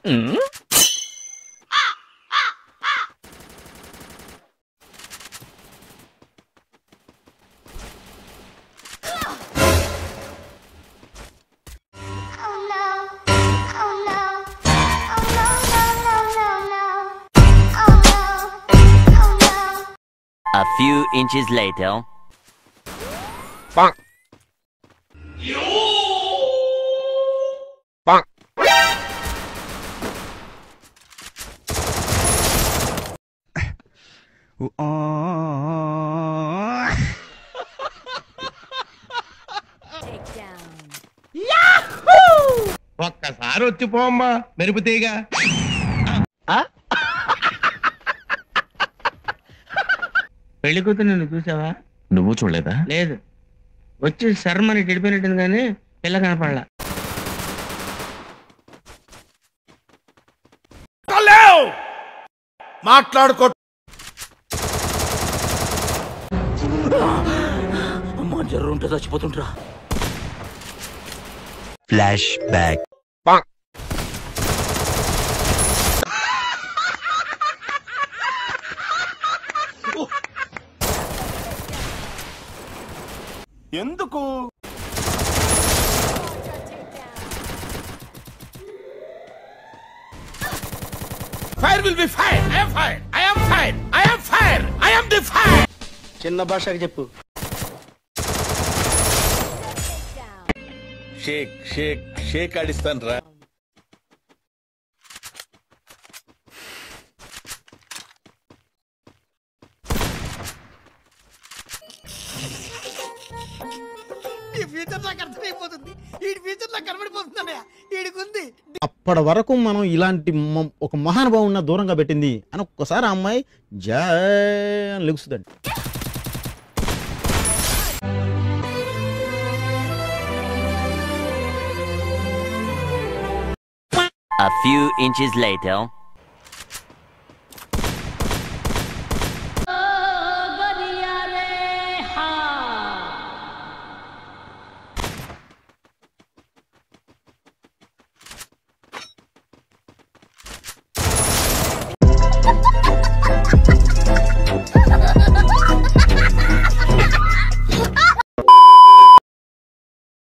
A few inches later. Bonk. Bonk. ఒక్కసారి వచ్చిపోమ్మా మెరుపుతీగా. పెళ్లి కూతురు నిన్ను చూసావా? నువ్వు చూడలేదా? లేదు, వచ్చి శర్మని గడిపోయినట్టుంది కానీ పిల్ల కనపడలా. మాట్లాడుకో. అమ్మా జర్రు ఉంటే చచ్చిపోతుంటరా. Flashback. Bonk. ఎందుకు? Fire will be fire. I am fire. I am fire. I am fire. I am the fire. చిన్న భాషకి చెప్పు. షేక్ షేక్ షేక్ ఆడిస్తాను రా. అప్పటి వరకు మనం ఇలాంటి ఒక మహానుభావున్న దూరంగా పెట్టింది అని ఒక్కసారి ఆ అమ్మాయి జై అని లెగుస్తుందండి. A few inches later.